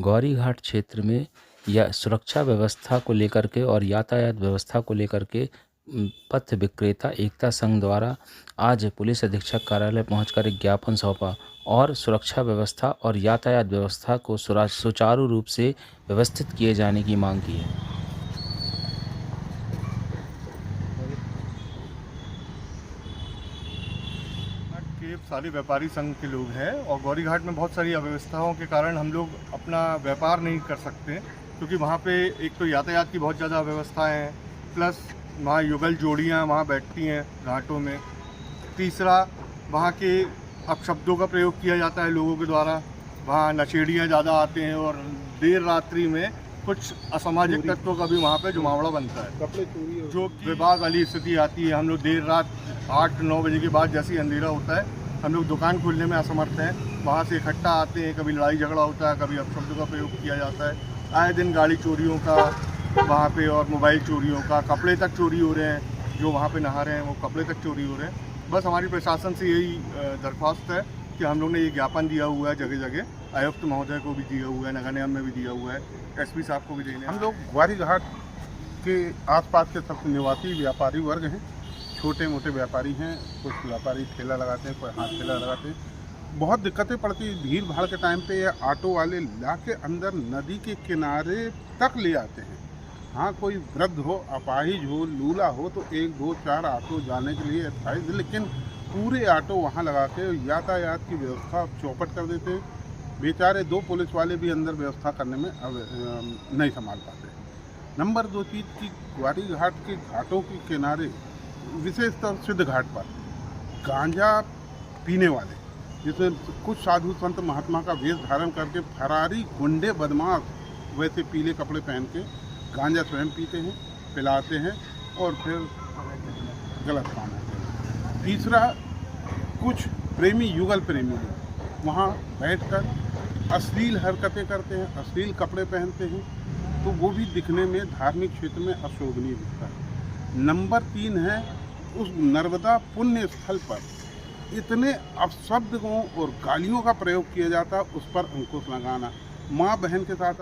गौरीघाट क्षेत्र में या सुरक्षा व्यवस्था को लेकर के और यातायात व्यवस्था को लेकर के पथ विक्रेता एकता संघ द्वारा आज पुलिस अधीक्षक कार्यालय पहुंचकर एक ज्ञापन सौंपा और सुरक्षा व्यवस्था और यातायात व्यवस्था को सुचारू रूप से व्यवस्थित किए जाने की मांग की है। के सारे व्यापारी संघ के लोग हैं और गौरीघाट में बहुत सारी अव्यवस्थाओं के कारण हम लोग अपना व्यापार नहीं कर सकते, क्योंकि वहाँ पे एक तो यातायात की बहुत ज़्यादा अव्यवस्थाएं हैं, प्लस वहाँ युगल जोड़ियाँ वहाँ बैठती हैं घाटों में। तीसरा, वहाँ के अपशब्दों का प्रयोग किया जाता है लोगों के द्वारा। वहाँ नशेड़ियाँ ज़्यादा आते हैं और देर रात्रि में कुछ असामाजिक तत्वों का भी वहाँ पे जुमावड़ा बनता है, कपड़े चोरी जो विवाद वाली स्थिति आती है। हम लोग देर रात 8-9 बजे के बाद जैसे ही अंधेरा होता है हम लोग दुकान खोलने में असमर्थ हैं। वहाँ से इकट्ठा आते हैं, कभी लड़ाई झगड़ा होता है, कभी अपशब्दों का प्रयोग किया जाता है। आए दिन गाड़ी चोरियों का वहाँ पे और मोबाइल चोरियों का, कपड़े तक चोरी हो रहे हैं। जो वहाँ पे नहा रहे हैं वो कपड़े तक चोरी हो रहे हैं। बस हमारी प्रशासन से यही दरख्वास्त है कि हम लोग ने ये ज्ञापन दिया हुआ है जगह जगह, आयुक्त महोदय को भी दिया हुआ है, नगर निगम में भी दिया हुआ है, एसपी साहब को भी देने। हम लोग ग्वारीघाट के आसपास के सब निवासी व्यापारी वर्ग हैं, छोटे मोटे व्यापारी हैं। कुछ व्यापारी ठेला लगाते हैं, कोई हाथ ठेला लगाते हैं। बहुत दिक्कतें पड़ती हैं भीड़ भाड़ के टाइम पे। ये ऑटो वाले ला के अंदर नदी के किनारे तक ले आते हैं। हाँ, कोई वृद्ध हो, अपाहिज हो, लूला हो तो 1, 2, 4 ऑटो जाने के लिए अट्ठाईस, लेकिन पूरे ऑटो वहाँ लगा के यातायात की व्यवस्था चौपट कर देते हैं। बेचारे 2 पुलिस वाले भी अंदर व्यवस्था करने में नहीं संभाल पाते। नंबर 2 चीज़ की, ग्वारीघाट के घाटों के किनारे, विशेषतः सिद्ध घाट पर गांजा पीने वाले, जिसमें कुछ साधु संत महात्मा का वेश धारण करके फरारी गुंडे बदमाश वैसे पीले कपड़े पहन के गांजा स्वयं पीते हैं, पिलाते हैं और फिर गलत काम होते हैं। तीसरा, कुछ प्रेमी, युगल प्रेमी लोग वहाँ बैठकर अश्लील हरकतें करते हैं, अश्लील कपड़े पहनते हैं, तो वो भी दिखने में धार्मिक क्षेत्र में अशोभनीय दिखता है। नंबर 3 है, उस नर्मदा पुण्य स्थल पर इतने अपशब्दों और गालियों का प्रयोग किया जाता है, उस पर अंकुश लगाना। माँ बहन के साथ